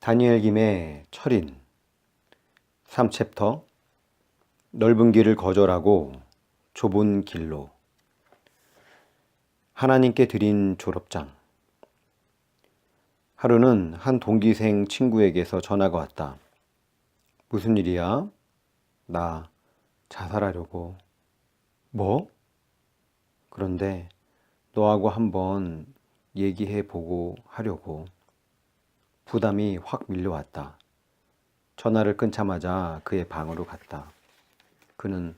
다니엘 김의 철인 3챕터 넓은 길을 거절하고 좁은 길로. 하나님께 드린 졸업장. 하루는 한 동기생 친구에게서 전화가 왔다. 무슨 일이야? 나 자살하려고. 뭐? 그런데 너하고 한번 얘기해보고 하려고. 부담이 확 밀려왔다. 전화를 끊자마자 그의 방으로 갔다. 그는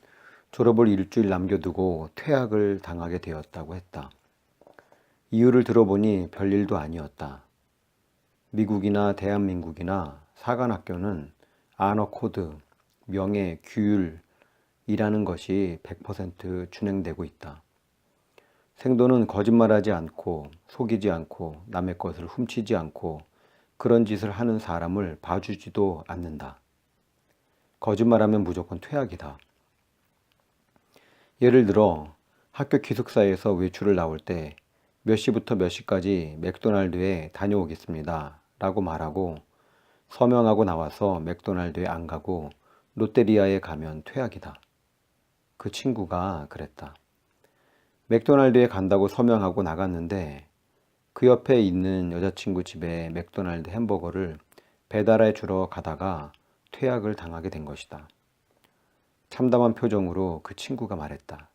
졸업을 일주일 남겨두고 퇴학을 당하게 되었다고 했다. 이유를 들어보니 별일도 아니었다. 미국이나 대한민국이나 사관학교는 언어 코드, 명예, 규율이라는 것이 100% 준행되고 있다. 생도는 거짓말하지 않고 속이지 않고 남의 것을 훔치지 않고 그런 짓을 하는 사람을 봐주지도 않는다. 거짓말하면 무조건 퇴학이다. 예를 들어 학교 기숙사에서 외출을 나올 때 몇 시부터 몇 시까지 맥도날드에 다녀오겠습니다 라고 말하고 서명하고 나와서 맥도날드에 안 가고 롯데리아에 가면 퇴학이다. 그 친구가 그랬다. 맥도날드에 간다고 서명하고 나갔는데 그 옆에 있는 여자친구 집에 맥도날드 햄버거를 배달해 주러 가다가 퇴학을 당하게 된 것이다. 참담한 표정으로 그 친구가 말했다.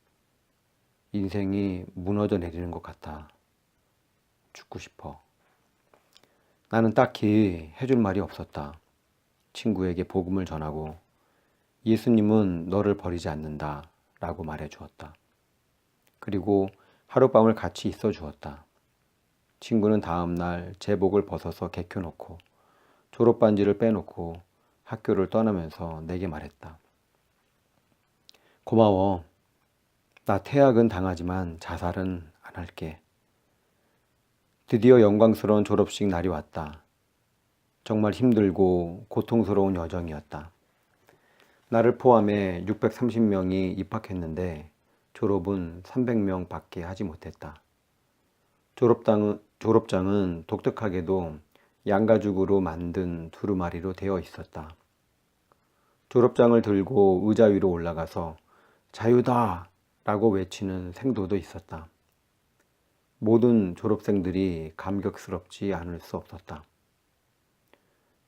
인생이 무너져 내리는 것 같아. 죽고 싶어. 나는 딱히 해줄 말이 없었다. 친구에게 복음을 전하고 예수님은 너를 버리지 않는다 라고 말해 주었다. 그리고 하룻밤을 같이 있어 주었다. 친구는 다음날 제복을 벗어서 개켜놓고 졸업반지를 빼놓고 학교를 떠나면서 내게 말했다. 고마워. 나 퇴학은 당하지만 자살은 안 할게. 드디어 영광스러운 졸업식 날이 왔다. 정말 힘들고 고통스러운 여정이었다. 나를 포함해 630명이 입학했는데 졸업은 300명 밖에 하지 못했다. 졸업장은 독특하게도 양가죽으로 만든 두루마리로 되어 있었다. 졸업장을 들고 의자 위로 올라가서 자유다! 라고 외치는 생도도 있었다. 모든 졸업생들이 감격스럽지 않을 수 없었다.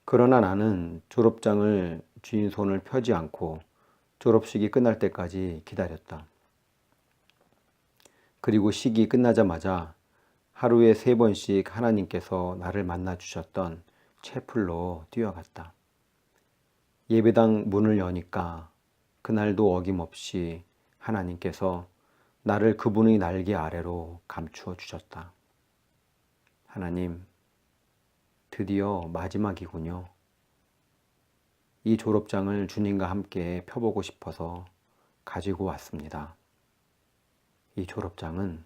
그러나 나는 졸업장을 쥔 손을 펴지 않고 졸업식이 끝날 때까지 기다렸다. 그리고 식이 끝나자마자 하루에 3번씩 하나님께서 나를 만나 주셨던 채플로 뛰어갔다. 예배당 문을 여니까 그날도 어김없이 하나님께서 나를 그분의 날개 아래로 감추어 주셨다. 하나님, 드디어 마지막이군요. 이 졸업장을 주님과 함께 펴보고 싶어서 가지고 왔습니다. 이 졸업장은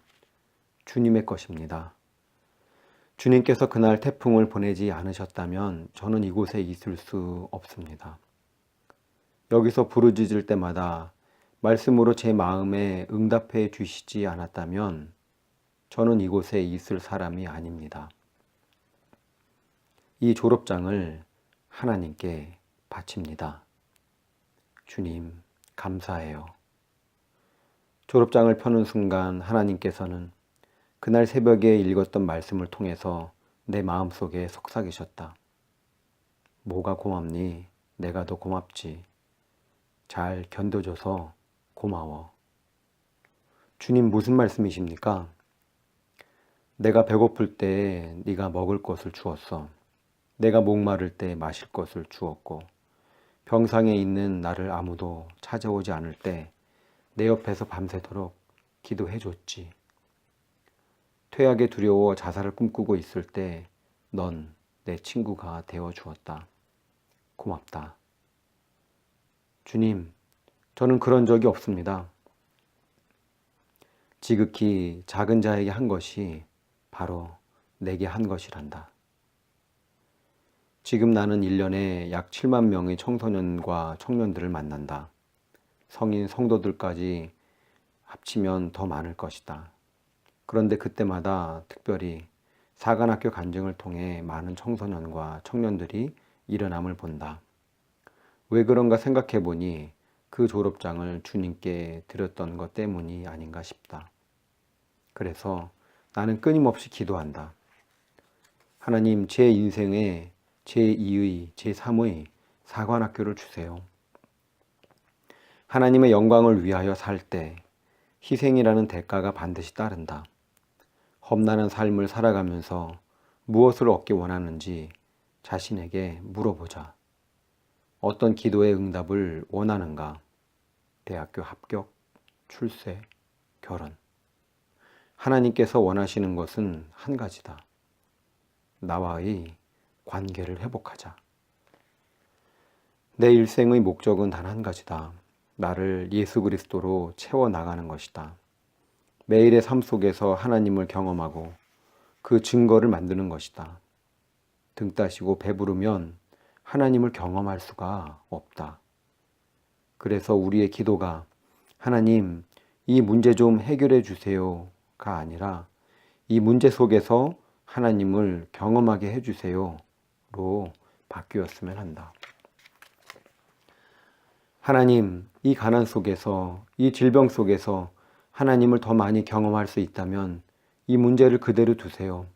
주님의 것입니다. 주님께서 그날 태풍을 보내지 않으셨다면 저는 이곳에 있을 수 없습니다. 여기서 부르짖을 때마다 말씀으로 제 마음에 응답해 주시지 않았다면 저는 이곳에 있을 사람이 아닙니다. 이 졸업장을 하나님께 바칩니다. 주님, 감사해요. 졸업장을 펴는 순간 하나님께서는 그날 새벽에 읽었던 말씀을 통해서 내 마음속에 속삭이셨다. 뭐가 고맙니? 내가 더 고맙지. 잘 견뎌줘서 고마워. 주님, 무슨 말씀이십니까? 내가 배고플 때 네가 먹을 것을 주었어. 내가 목마를 때 마실 것을 주었고 병상에 있는 나를 아무도 찾아오지 않을 때 내 옆에서 밤새도록 기도해 줬지. 퇴학에 두려워 자살을 꿈꾸고 있을 때 넌 내 친구가 되어 주었다. 고맙다. 주님, 저는 그런 적이 없습니다. 지극히 작은 자에게 한 것이 바로 내게 한 것이란다. 지금 나는 1년에 약 7만 명의 청소년과 청년들을 만난다. 성인 성도들까지 합치면 더 많을 것이다. 그런데 그때마다 특별히 사관학교 간증을 통해 많은 청소년과 청년들이 일어남을 본다. 왜 그런가 생각해 보니 그 졸업장을 주님께 드렸던 것 때문이 아닌가 싶다. 그래서 나는 끊임없이 기도한다. 하나님, 제 인생에 제2의, 제3의 사관학교를 주세요. 하나님의 영광을 위하여 살 때 희생이라는 대가가 반드시 따른다. 험난한 삶을 살아가면서 무엇을 얻기 원하는지 자신에게 물어보자. 어떤 기도의 응답을 원하는가? 대학교 합격, 출세, 결혼. 하나님께서 원하시는 것은 한 가지다. 나와의 관계를 회복하자. 내 일생의 목적은 단 한 가지다. 나를 예수 그리스도로 채워나가는 것이다. 매일의 삶 속에서 하나님을 경험하고 그 증거를 만드는 것이다. 등 따시고 배부르면 하나님을 경험할 수가 없다. 그래서 우리의 기도가 하나님, 이 문제 좀 해결해 주세요가 아니라 이 문제 속에서 하나님을 경험하게 해주세요로 바뀌었으면 한다. 하나님, 이 가난 속에서, 이 질병 속에서 하나님을 더 많이 경험할 수 있다면 이 문제를 그대로 두세요.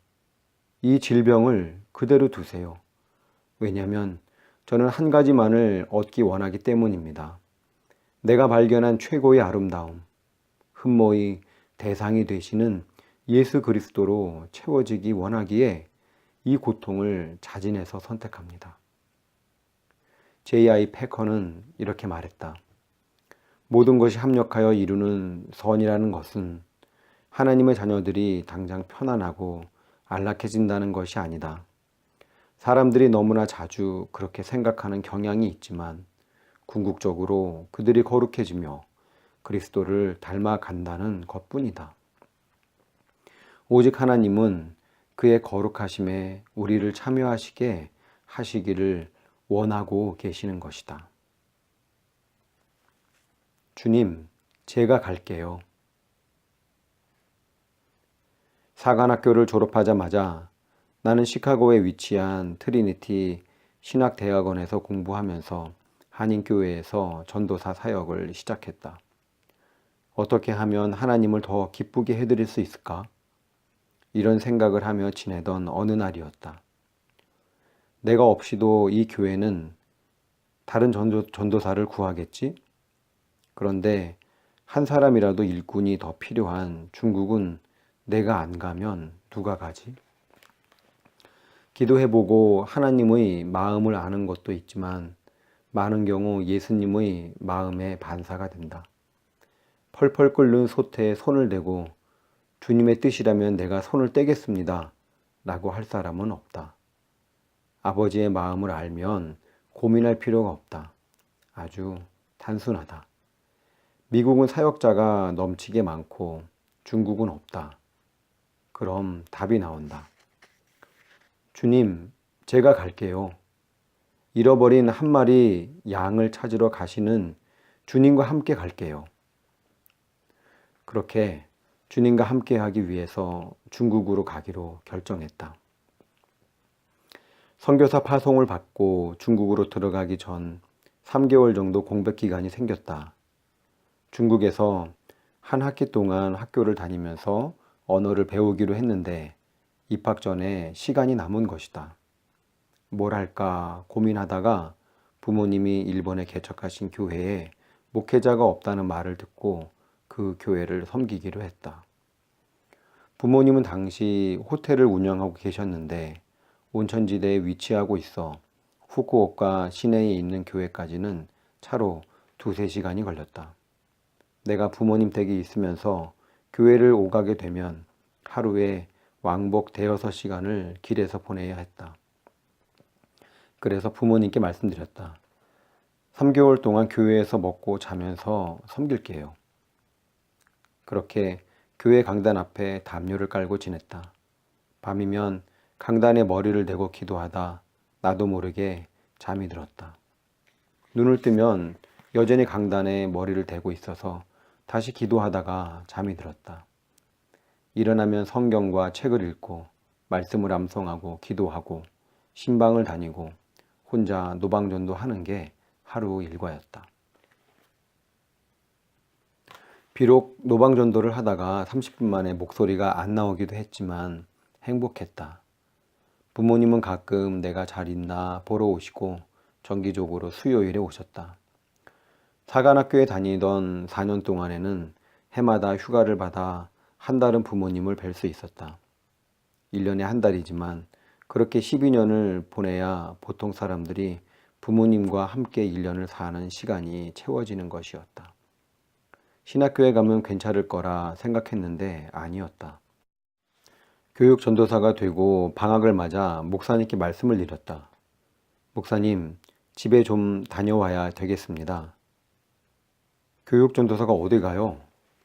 이 질병을 그대로 두세요. 왜냐하면 저는 한 가지만을 얻기 원하기 때문입니다. 내가 발견한 최고의 아름다움, 흠모의 대상이 되시는 예수 그리스도로 채워지기 원하기에 이 고통을 자진해서 선택합니다. J.I. 패커는 이렇게 말했다. 모든 것이 합력하여 이루는 선이라는 것은 하나님의 자녀들이 당장 편안하고 안락해진다는 것이 아니다. 사람들이 너무나 자주 그렇게 생각하는 경향이 있지만 궁극적으로 그들이 거룩해지며 그리스도를 닮아간다는 것뿐이다. 오직 하나님은 그의 거룩하심에 우리를 참여하시게 하시기를 원하고 계시는 것이다. 주님, 제가 갈게요. 사관학교를 졸업하자마자 나는 시카고에 위치한 트리니티 신학대학원에서 공부하면서 한인교회에서 전도사 사역을 시작했다. 어떻게 하면 하나님을 더 기쁘게 해드릴 수 있을까? 이런 생각을 하며 지내던 어느 날이었다. 내가 없이도 이 교회는 다른 전도사를 구하겠지? 그런데 한 사람이라도 일꾼이 더 필요한 중국은 내가 안 가면 누가 가지? 기도해보고 하나님의 마음을 아는 것도 있지만 많은 경우 예수님의 마음의 반사가 된다. 펄펄 끓는 솥에 손을 대고 주님의 뜻이라면 내가 손을 떼겠습니다 라고 할 사람은 없다. 아버지의 마음을 알면 고민할 필요가 없다. 아주 단순하다. 미국은 사역자가 넘치게 많고 중국은 없다. 그럼 답이 나온다. 주님, 제가 갈게요. 잃어버린 한 마리 양을 찾으러 가시는 주님과 함께 갈게요. 그렇게 주님과 함께 하기 위해서 중국으로 가기로 결정했다. 선교사 파송을 받고 중국으로 들어가기 전 3개월 정도 공백 기간이 생겼다. 중국에서 한 학기 동안 학교를 다니면서 언어를 배우기로 했는데 입학 전에 시간이 남은 것이다. 뭘 할까 고민하다가 부모님이 일본에 개척하신 교회에 목회자가 없다는 말을 듣고 그 교회를 섬기기로 했다. 부모님은 당시 호텔을 운영하고 계셨는데 온천지대에 위치하고 있어 후쿠오카 시내에 있는 교회까지는 차로 2-3시간이 걸렸다. 내가 부모님 댁에 있으면서 교회를 오가게 되면 하루에 왕복 5-6시간을 길에서 보내야 했다. 그래서 부모님께 말씀드렸다. 3개월 동안 교회에서 먹고 자면서 섬길게요. 그렇게 교회 강단 앞에 담요를 깔고 지냈다. 밤이면 강단에 머리를 대고 기도하다 나도 모르게 잠이 들었다. 눈을 뜨면 여전히 강단에 머리를 대고 있어서 다시 기도하다가 잠이 들었다. 일어나면 성경과 책을 읽고 말씀을 암송하고 기도하고 신방을 다니고 혼자 노방전도 하는 게 하루 일과였다. 비록 노방전도를 하다가 30분 만에 목소리가 안 나오기도 했지만 행복했다. 부모님은 가끔 내가 잘 있나 보러 오시고 정기적으로 수요일에 오셨다. 사관학교에 다니던 4년 동안에는 해마다 휴가를 받아 한 달은 부모님을 뵐 수 있었다. 1년에 한 달이지만 그렇게 12년을 보내야 보통 사람들이 부모님과 함께 1년을 사는 시간이 채워지는 것이었다. 신학교에 가면 괜찮을 거라 생각했는데 아니었다. 교육 전도사가 되고 방학을 맞아 목사님께 말씀을 드렸다. 목사님, 집에 좀 다녀와야 되겠습니다. 교육 전도사가 어디 가요?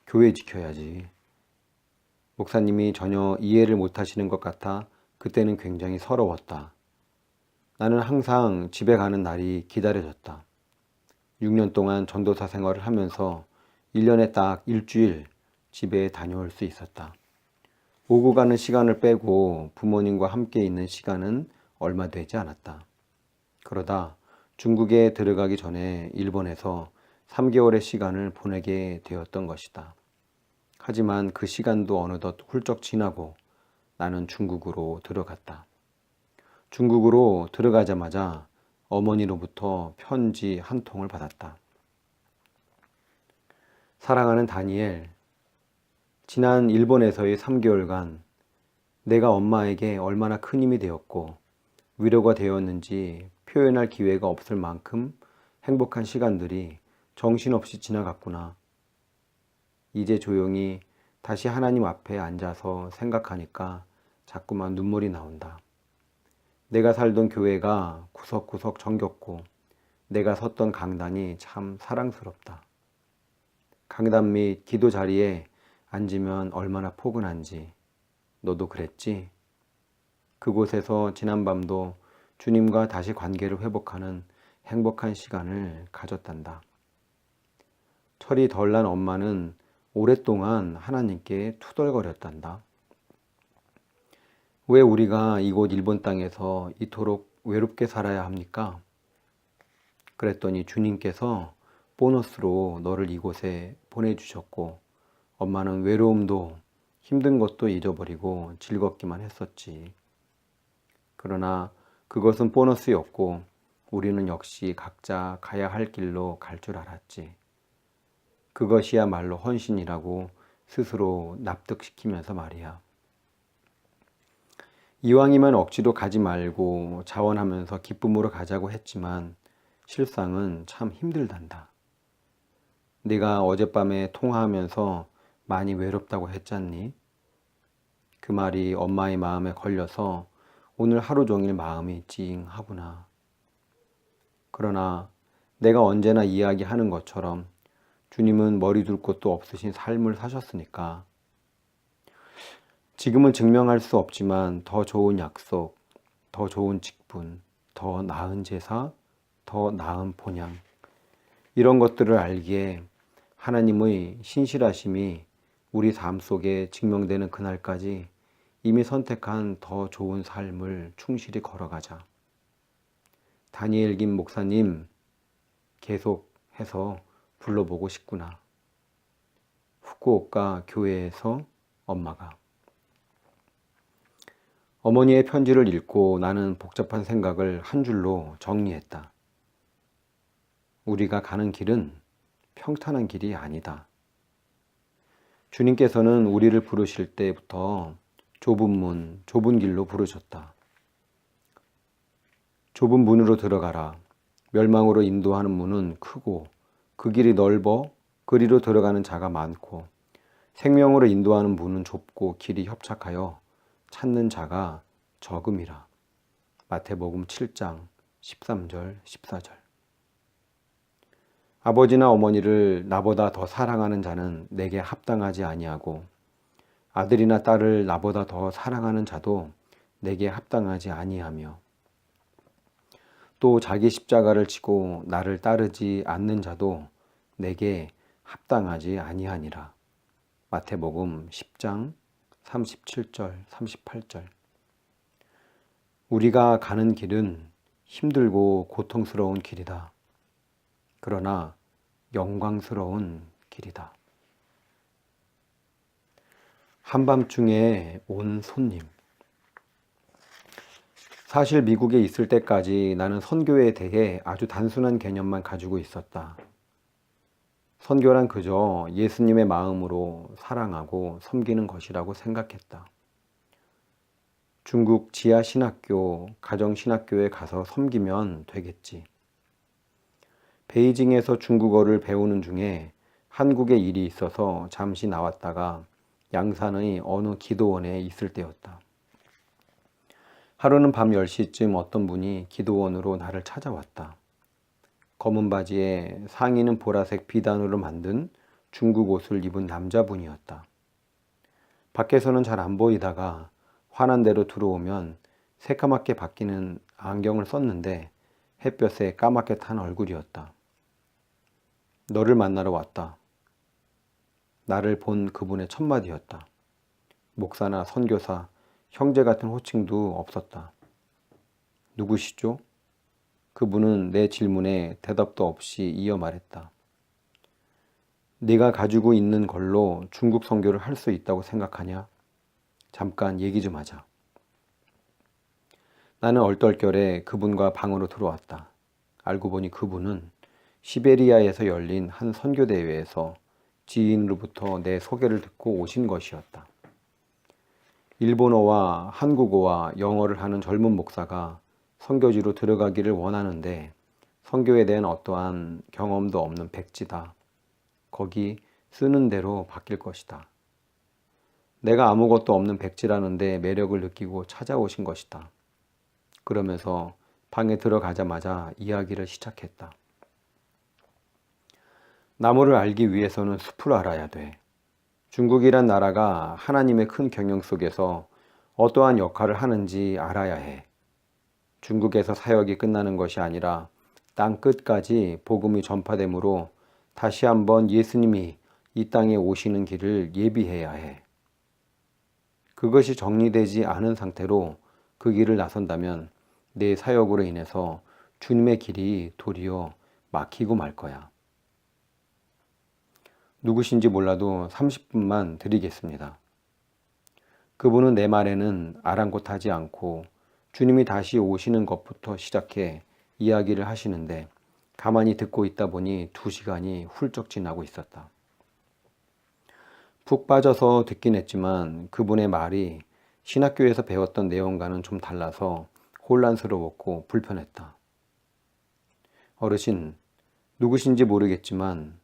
교회 지켜야지. 목사님이 전혀 이해를 못하시는 것 같아 그때는 굉장히 서러웠다. 나는 항상 집에 가는 날이 기다려졌다. 6년 동안 전도사 생활을 하면서 1년에 딱 일주일 집에 다녀올 수 있었다. 오고 가는 시간을 빼고 부모님과 함께 있는 시간은 얼마 되지 않았다. 그러다 중국에 들어가기 전에 일본에서 3개월의 시간을 보내게 되었던 것이다. 하지만 그 시간도 어느덧 훌쩍 지나고 나는 중국으로 들어갔다. 중국으로 들어가자마자 어머니로부터 편지 한 통을 받았다. 사랑하는 다니엘, 지난 일본에서의 3개월간 내가 엄마에게 얼마나 큰 힘이 되었고 위로가 되었는지 표현할 기회가 없을 만큼 행복한 시간들이 정신없이 지나갔구나. 이제 조용히 다시 하나님 앞에 앉아서 생각하니까 자꾸만 눈물이 나온다. 내가 살던 교회가 구석구석 정겹고 내가 섰던 강단이 참 사랑스럽다. 강단 및 기도 자리에 앉으면 얼마나 포근한지 너도 그랬지? 그곳에서 지난밤도 주님과 다시 관계를 회복하는 행복한 시간을 가졌단다. 철이 덜 난 엄마는 오랫동안 하나님께 투덜거렸단다. 왜 우리가 이곳 일본 땅에서 이토록 외롭게 살아야 합니까? 그랬더니 주님께서 보너스로 너를 이곳에 보내주셨고 엄마는 외로움도 힘든 것도 잊어버리고 즐겁기만 했었지. 그러나 그것은 보너스였고 우리는 역시 각자 가야 할 길로 갈 줄 알았지. 그것이야말로 헌신이라고 스스로 납득시키면서 말이야. 이왕이면 억지로 가지 말고 자원하면서 기쁨으로 가자고 했지만 실상은 참 힘들단다. 네가 어젯밤에 통화하면서 많이 외롭다고 했잖니? 그 말이 엄마의 마음에 걸려서 오늘 하루 종일 마음이 찡하구나. 그러나 내가 언제나 이야기하는 것처럼 주님은 머리 둘 곳도 없으신 삶을 사셨으니까 지금은 증명할 수 없지만 더 좋은 약속, 더 좋은 직분, 더 나은 제사, 더 나은 본향 이런 것들을 알기에 하나님의 신실하심이 우리 삶 속에 증명되는 그날까지 이미 선택한 더 좋은 삶을 충실히 걸어가자. 다니엘 김 목사님 계속해서 불러보고 싶구나. 후쿠오카 교회에서 엄마가. 어머니의 편지를 읽고 나는 복잡한 생각을 한 줄로 정리했다. 우리가 가는 길은 평탄한 길이 아니다. 주님께서는 우리를 부르실 때부터 좁은 문, 좁은 길로 부르셨다. 좁은 문으로 들어가라. 멸망으로 인도하는 문은 크고 그 길이 넓어 그리로 들어가는 자가 많고 생명으로 인도하는 문은 좁고 길이 협착하여 찾는 자가 적음이라. 마태복음 7장 13절 14절. 아버지나 어머니를 나보다 더 사랑하는 자는 내게 합당하지 아니하고 아들이나 딸을 나보다 더 사랑하는 자도 내게 합당하지 아니하며 또 자기 십자가를 지고 나를 따르지 않는 자도 내게 합당하지 아니하니라. 마태복음 10장 37절 38절. 우리가 가는 길은 힘들고 고통스러운 길이다. 그러나 영광스러운 길이다. 한밤중에 온 손님. 사실 미국에 있을 때까지 나는 선교에 대해 아주 단순한 개념만 가지고 있었다. 선교란 그저 예수님의 마음으로 사랑하고 섬기는 것이라고 생각했다. 중국 지하신학교, 가정신학교에 가서 섬기면 되겠지. 베이징에서 중국어를 배우는 중에 한국에 일이 있어서 잠시 나왔다가 양산의 어느 기도원에 있을 때였다. 하루는 밤 10시쯤 어떤 분이 기도원으로 나를 찾아왔다. 검은 바지에 상의는 보라색 비단으로 만든 중국 옷을 입은 남자분이었다. 밖에서는 잘 안 보이다가 환한 데로 들어오면 새까맣게 바뀌는 안경을 썼는데 햇볕에 까맣게 탄 얼굴이었다. 너를 만나러 왔다. 나를 본 그분의 첫마디였다. 목사나 선교사, 형제 같은 호칭도 없었다. 누구시죠? 그분은 내 질문에 대답도 없이 이어 말했다. 네가 가지고 있는 걸로 중국 선교를 할 수 있다고 생각하냐? 잠깐 얘기 좀 하자. 나는 얼떨결에 그분과 방으로 들어왔다. 알고 보니 그분은 시베리아에서 열린 한 선교대회에서 지인으로부터 내 소개를 듣고 오신 것이었다. 일본어와 한국어와 영어를 하는 젊은 목사가 선교지로 들어가기를 원하는데 선교에 대한 어떠한 경험도 없는 백지다. 거기 쓰는 대로 바뀔 것이다. 내가 아무것도 없는 백지라는데 매력을 느끼고 찾아오신 것이다. 그러면서 방에 들어가자마자 이야기를 시작했다. 나무를 알기 위해서는 숲을 알아야 돼. 중국이란 나라가 하나님의 큰 경영 속에서 어떠한 역할을 하는지 알아야 해. 중국에서 사역이 끝나는 것이 아니라 땅 끝까지 복음이 전파되므로 다시 한번 예수님이 이 땅에 오시는 길을 예비해야 해. 그것이 정리되지 않은 상태로 그 길을 나선다면 내 사역으로 인해서 주님의 길이 도리어 막히고 말 거야. 누구신지 몰라도 30분만 드리겠습니다. 그분은 내 말에는 아랑곳하지 않고 주님이 다시 오시는 것부터 시작해 이야기를 하시는데 가만히 듣고 있다 보니 2시간이 훌쩍 지나고 있었다. 푹 빠져서 듣긴 했지만 그분의 말이 신학교에서 배웠던 내용과는 좀 달라서 혼란스러웠고 불편했다. 어르신, 누구신지 모르겠지만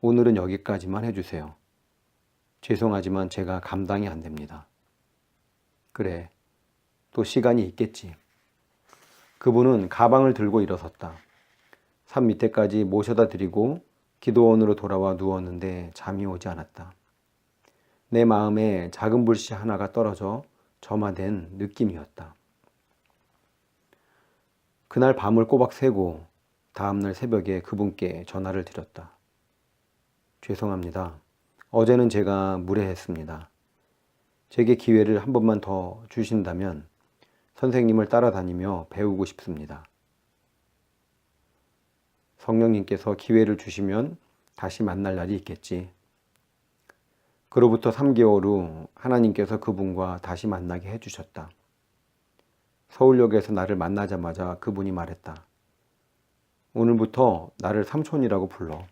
오늘은 여기까지만 해주세요. 죄송하지만 제가 감당이 안 됩니다. 그래, 또 시간이 있겠지. 그분은 가방을 들고 일어섰다. 산 밑에까지 모셔다 드리고 기도원으로 돌아와 누웠는데 잠이 오지 않았다. 내 마음에 작은 불씨 하나가 떨어져 점화된 느낌이었다. 그날 밤을 꼬박 새고 다음날 새벽에 그분께 전화를 드렸다. 죄송합니다. 어제는 제가 무례했습니다. 제게 기회를 한 번만 더 주신다면 선생님을 따라다니며 배우고 싶습니다. 성령님께서 기회를 주시면 다시 만날 날이 있겠지. 그로부터 3개월 후 하나님께서 그분과 다시 만나게 해주셨다. 서울역에서 나를 만나자마자 그분이 말했다. 오늘부터 나를 삼촌이라고 불러.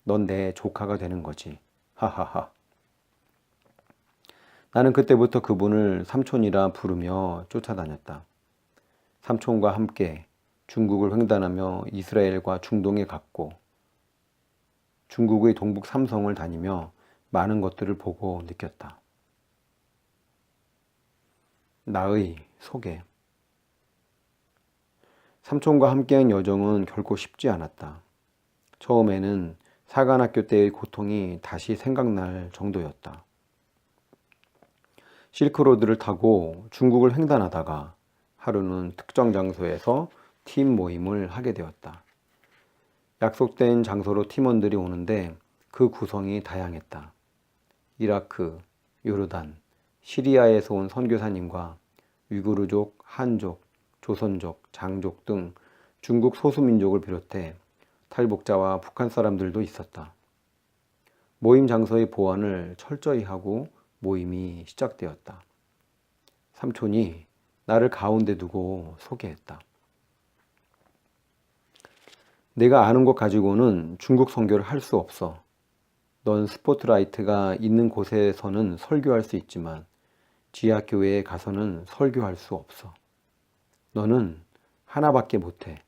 넌 내 조카가 되는 거지. 하하하. 나는 그때부터 그분을 삼촌이라 부르며 쫓아다녔다. 삼촌과 함께 중국을 횡단하며 이스라엘과 중동에 갔고 중국의 동북 삼성을 다니며 많은 것들을 보고 느꼈다. 나의 소개. 삼촌과 함께한 여정은 결코 쉽지 않았다. 처음에는 사관학교 때의 고통이 다시 생각날 정도였다. 실크로드를 타고 중국을 횡단하다가 하루는 특정 장소에서 팀 모임을 하게 되었다. 약속된 장소로 팀원들이 오는데 그 구성이 다양했다. 이라크, 요르단, 시리아에서 온 선교사님과 위구르족, 한족, 조선족, 장족 등 중국 소수민족을 비롯해 탈북자와 북한 사람들도 있었다. 모임 장소의 보안을 철저히 하고 모임이 시작되었다. 삼촌이 나를 가운데 두고 소개했다. 내가 아는 것 가지고는 중국 선교를 할 수 없어. 넌 스포트라이트가 있는 곳에서는 설교할 수 있지만 지하교회에 가서는 설교할 수 없어. 너는 하나밖에 못해.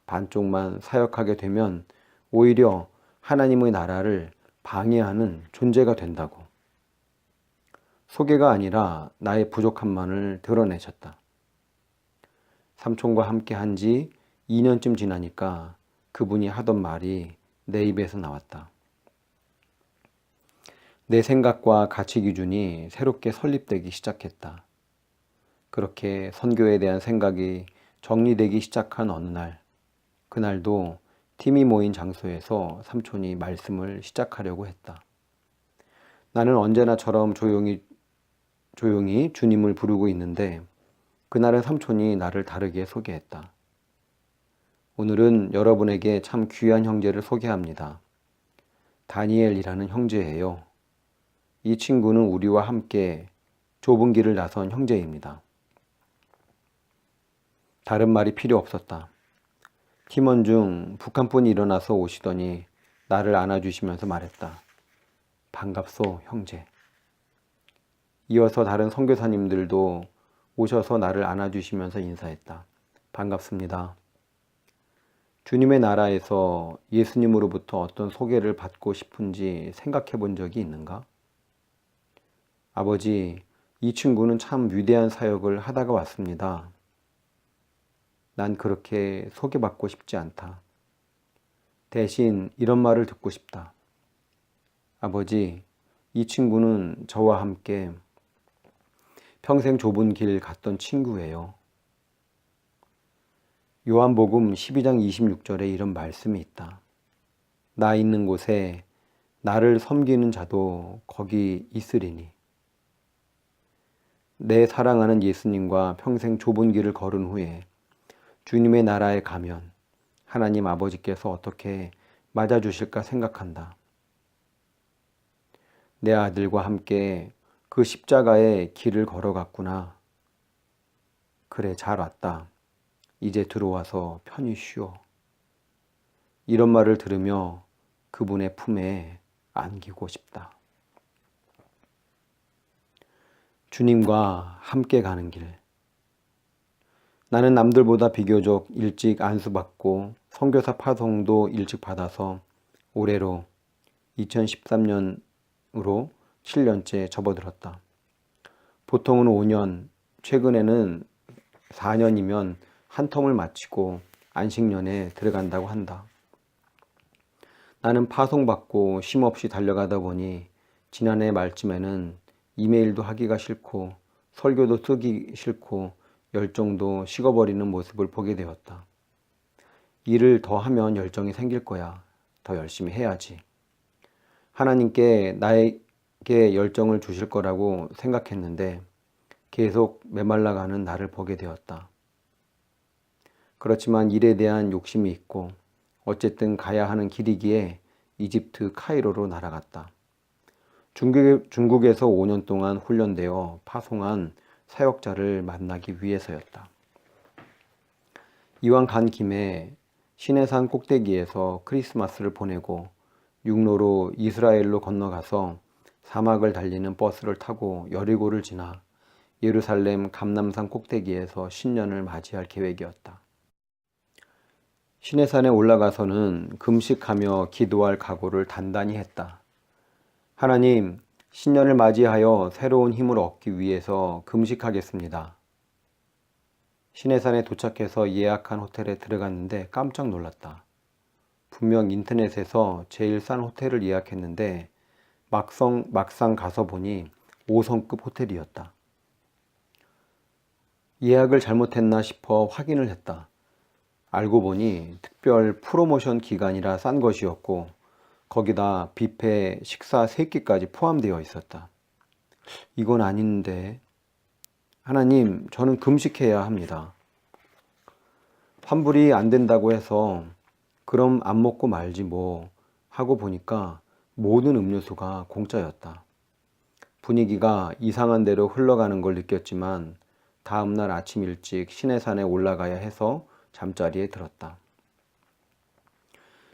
반쪽만 사역하게 되면 오히려 하나님의 나라를 방해하는 존재가 된다고. 소개가 아니라 나의 부족함만을 드러내셨다. 삼촌과 함께 한 지 2년쯤 지나니까 그분이 하던 말이 내 입에서 나왔다. 내 생각과 가치 기준이 새롭게 설립되기 시작했다. 그렇게 선교에 대한 생각이 정리되기 시작한 어느 날, 그날도 팀이 모인 장소에서 삼촌이 말씀을 시작하려고 했다. 나는 언제나처럼 조용히 주님을 부르고 있는데 그날은 삼촌이 나를 다르게 소개했다. 오늘은 여러분에게 참 귀한 형제를 소개합니다. 다니엘이라는 형제예요. 이 친구는 우리와 함께 좁은 길을 나선 형제입니다. 다른 말이 필요 없었다. 팀원 중 북한분이 일어나서 오시더니 나를 안아주시면서 말했다. 반갑소, 형제. 이어서 다른 선교사님들도 오셔서 나를 안아주시면서 인사했다. 반갑습니다. 주님의 나라에서 예수님으로부터 어떤 소개를 받고 싶은지 생각해 본 적이 있는가? 아버지, 이 친구는 참 위대한 사역을 하다가 왔습니다. 난 그렇게 소개받고 싶지 않다. 대신 이런 말을 듣고 싶다. 아버지, 이 친구는 저와 함께 평생 좁은 길 갔던 친구예요. 요한복음 12장 26절에 이런 말씀이 있다. 나 있는 곳에 나를 섬기는 자도 거기 있으리니. 내 사랑하는 예수님과 평생 좁은 길을 걸은 후에 주님의 나라에 가면 하나님 아버지께서 어떻게 맞아주실까 생각한다. 내 아들과 함께 그 십자가의 길을 걸어갔구나. 그래, 잘 왔다. 이제 들어와서 편히 쉬어. 이런 말을 들으며 그분의 품에 안기고 싶다. 주님과 함께 가는 길. 나는 남들보다 비교적 일찍 안수받고 선교사 파송도 일찍 받아서 올해로 2013년으로 7년째 접어들었다. 보통은 5년, 최근에는 4년이면 한 텀을 마치고 안식년에 들어간다고 한다. 나는 파송받고 쉼없이 달려가다 보니 지난해 말쯤에는 이메일도 하기가 싫고 설교도 쓰기 싫고 열정도 식어버리는 모습을 보게 되었다. 일을 더 하면 열정이 생길 거야. 더 열심히 해야지. 하나님께 나에게 열정을 주실 거라고 생각했는데 계속 메말라가는 나를 보게 되었다. 그렇지만 일에 대한 욕심이 있고 어쨌든 가야 하는 길이기에 이집트 카이로로 날아갔다. 중국에서 5년 동안 훈련되어 파송한 사역자를 만나기 위해서였다. 이왕 간 김에 시내산 꼭대기에서 크리스마스를 보내고 육로로 이스라엘로 건너가서 사막을 달리는 버스를 타고 여리고를 지나 예루살렘 감람산 꼭대기에서 신년을 맞이할 계획이었다. 시내산에 올라가서는 금식하며 기도할 각오를 단단히 했다. 하나님, 신년을 맞이하여 새로운 힘을 얻기 위해서 금식하겠습니다. 시내산에 도착해서 예약한 호텔에 들어갔는데 깜짝 놀랐다. 분명 인터넷에서 제일 싼 호텔을 예약했는데 막상 가서 보니 5성급 호텔이었다. 예약을 잘못했나 싶어 확인을 했다. 알고 보니 특별 프로모션 기간이라 싼 것이었고 거기다 뷔페 식사 3끼까지 포함되어 있었다. 이건 아닌데. 하나님, 저는 금식해야 합니다. 환불이 안 된다고 해서 그럼 안 먹고 말지 뭐 하고 보니까 모든 음료수가 공짜였다. 분위기가 이상한 대로 흘러가는 걸 느꼈지만 다음날 아침 일찍 시내산에 올라가야 해서 잠자리에 들었다.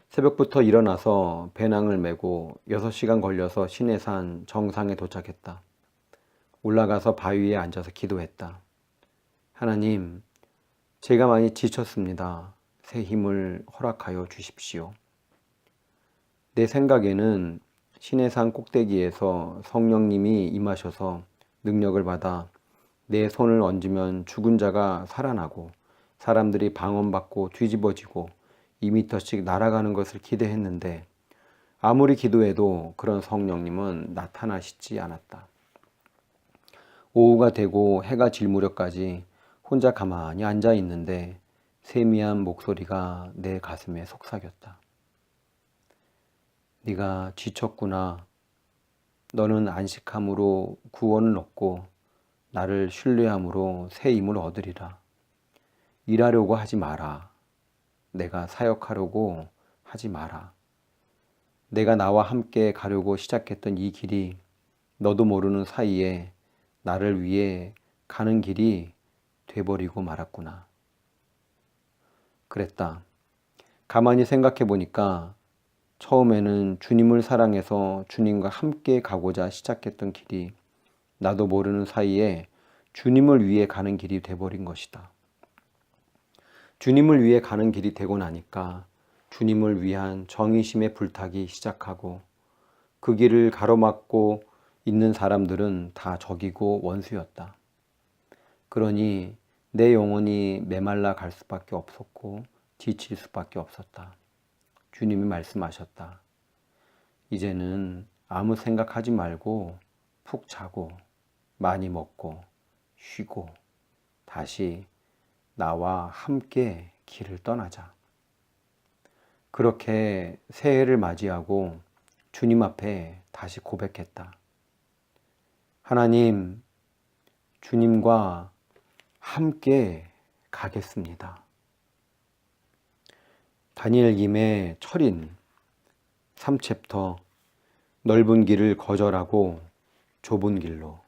새벽부터 일어나서 배낭을 메고 6시간 걸려서 시내산 정상에 도착했다. 올라가서 바위에 앉아서 기도했다. 하나님, 제가 많이 지쳤습니다. 새 힘을 허락하여 주십시오. 내 생각에는 시내산 꼭대기에서 성령님이 임하셔서 능력을 받아 내 손을 얹으면 죽은 자가 살아나고 사람들이 방언받고 뒤집어지고 2미터씩 날아가는 것을 기대했는데 아무리 기도해도 그런 성령님은 나타나시지 않았다. 오후가 되고 해가 질 무렵까지 혼자 가만히 앉아 있는데 세미한 목소리가 내 가슴에 속삭였다. 네가 지쳤구나. 너는 안식함으로 구원을 얻고 나를 신뢰함으로 새 힘을 얻으리라. 일하려고 하지 마라. 내가 사역하려고 하지 마라. 내가 나와 함께 가려고 시작했던 이 길이 너도 모르는 사이에 나를 위해 가는 길이 돼버리고 말았구나. 그랬다. 가만히 생각해 보니까 처음에는 주님을 사랑해서 주님과 함께 가고자 시작했던 길이 나도 모르는 사이에 주님을 위해 가는 길이 돼버린 것이다. 주님을 위해 가는 길이 되고 나니까 주님을 위한 정의심의 불타기 시작하고 그 길을 가로막고 있는 사람들은 다 적이고 원수였다. 그러니 내 영혼이 메말라 갈 수밖에 없었고 지칠 수밖에 없었다. 주님이 말씀하셨다. 이제는 아무 생각하지 말고 푹 자고 많이 먹고 쉬고 다시 나와 함께 길을 떠나자. 그렇게 새해를 맞이하고 주님 앞에 다시 고백했다. 하나님, 주님과 함께 가겠습니다. 다니엘 김의 철인 3챕터 넓은 길을 거절하고 좁은 길로.